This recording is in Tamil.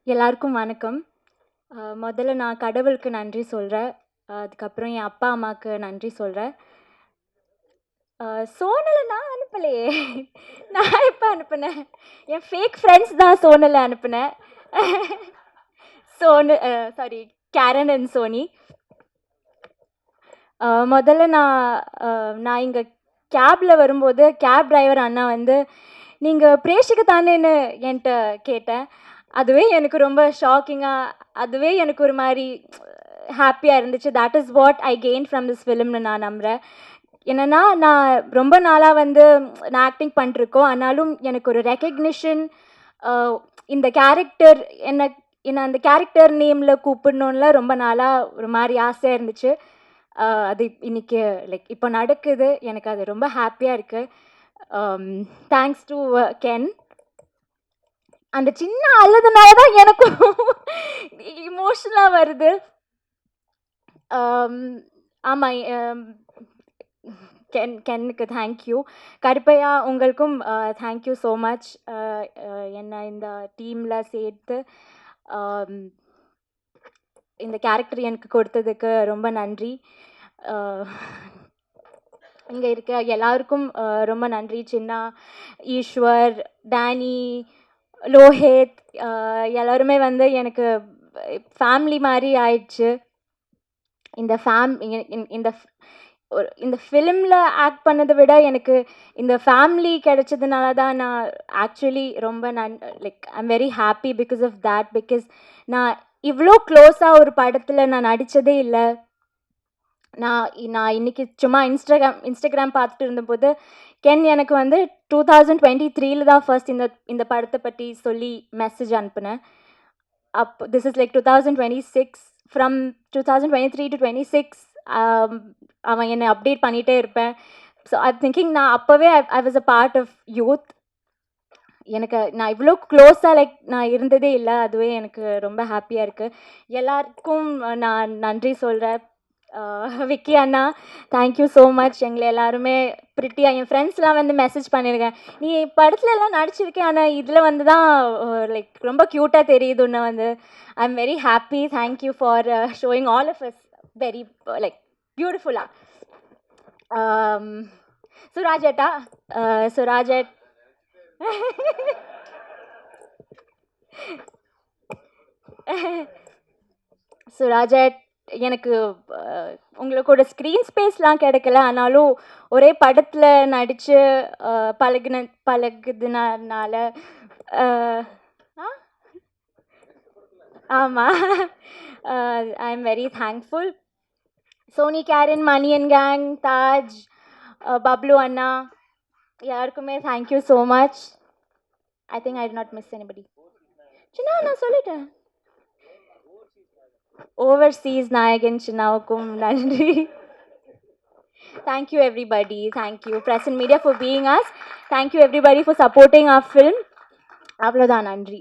எல்லாருக்கும் வணக்கம். முதல்ல நான் கடவுளுக்கு நன்றி சொல்றேன். அதுக்கப்புறம் என் அப்பா, அம்மாக்கு நன்றி சொல்றேன். சோனல நான் அனுப்பலையே! நான் எப்ப அனுப்புனேன்? என் ஃபேக் ஃப்ரெண்ட்ஸ் தான் சோனல அனுப்புனேன். Sonu sorry Karen and Soni. முதல்ல நான் இங்க கேப்ல வரும்போது, கேப் டிரைவர் அண்ணா வந்து, "நீங்க பிரேஷுக்கு தானேன்னு" என்ட்ட கேட்டேன். அதுவே எனக்கு ரொம்ப ஷாக்கிங்கா, அதுவே எனக்கு ஒரு மாரி ஹேப்பியா இருந்துச்சு. That is what I gain from this ஃபிலிம்னு நான் நம்புறேன். என்னன்னா, நான் ரொம்ப நாளா வந்து நான் ஆக்டிங் பண்ணிட்டுருக்கோம். ஆனாலும் எனக்கு ஒரு ரெகக்னிஷன் அ இந்த கேரக்டர் என்ன என்ன அந்த கேரக்டர் நேம்ல கூப்பிடணுன்லாம் ரொம்ப நாளா ஒரு மாரி ஆசையா இருந்துச்சு. அது இன்னைக்கு லைக் இப்போ நடக்குது. எனக்கு அது ரொம்ப ஹேப்பியா இருக்கு. Thanks to Ken. அந்த சின்ன அழுதுனால தான் எனக்கும் இமோஷனலா வருது. ஆமா. கென்னுக்கு தேங்க் யூ. கருப்பையா உங்களுக்கும் தேங்க் யூ ஸோ மச். என்ன இந்த டீம்ல சேர்த்து இந்த கேரக்டர் எனக்கு கொடுத்ததுக்கு ரொம்ப நன்றி. இங்கே இருக்க எல்லாருக்கும் ரொம்ப நன்றி. சின்னா, ஈஸ்வர், டேனி, லோஹித் எல்லாருமே வந்து எனக்கு ஃபேமிலி மாதிரி ஆயிடுச்சு. இந்த இந்த இந்த ஃபிலிமில் ஆக்ட் பண்ணதை விட எனக்கு இந்த ஃபேமிலி கிடைச்சதுனால தான் நான் ஆக்சுவலி ரொம்ப like I'm very happy because of that. Because நான் இவ்வளோ க்ளோஸாக ஒரு படத்தில் நான் நடித்ததே இல்லை. நான் நான் இன்னைக்கு சும்மா இன்ஸ்டாகிராம் பார்த்துட்டு இருந்தபோது கென் எனக்கு வந்து 2023 தான் ஃபர்ஸ்ட் இந்த படத்தை பற்றி சொல்லி மெசேஜ் அனுப்புனேன். This is like 2026. From 2023 to 26 அவன் என்னை அப்டேட் பண்ணிகிட்டே இருப்பேன். ஸோ ஐ திங்கிங் நான் அப்போவே I was a part of youth. எனக்கு நான் இவ்வளோ க்ளோஸாக லைக் நான் இருந்ததே இல்லை. அதுவே எனக்கு ரொம்ப ஹாப்பியாக இருக்குது. எல்லாருக்கும் நான் நன்றி சொல்கிறேன். விக்கி அண்ணா, தேங்க்யூ ஸோ மச். எங்களை எல்லாருமே ப்ரிட்டியாக என் ஃப்ரெண்ட்ஸ்லாம் வந்து மெசேஜ் பண்ணியிருக்கேன், நீ படத்துல எல்லாம் நடிச்சிருக்கேன், ஆனால் இதில் வந்து தான் லைக் ரொம்ப க்யூட்டாக தெரியுது உன்னை வந்து. I am very happy. Thank you for showing all of us very like பியூட்டிஃபுல்லாக. சுராஜேட்டா, சுராஜேட் சுராஜேட் எனக்கு உங்களோட ஸ்க்ரீன் ஸ்பேஸ்லாம் கிடைக்கல. ஆனாலும் ஒரே படத்தில் நடித்து பழகுதுனால ஆமாம், I am very thankful. Soni, Karen, Mani and gang, Taj, Bablu அண்ணா எல்லாருக்குமே thank you so much. I think I did not miss anybody. சின்ன நான் சொல்லிட்டேன். ஓவர்சீஸ் நாயகன் சின்னாவுக்கும் நன்றி. Thank you everybody. Thank you Press and Media for being us. Thank you everybody for supporting our film. அவ்வளோதான், நன்றி.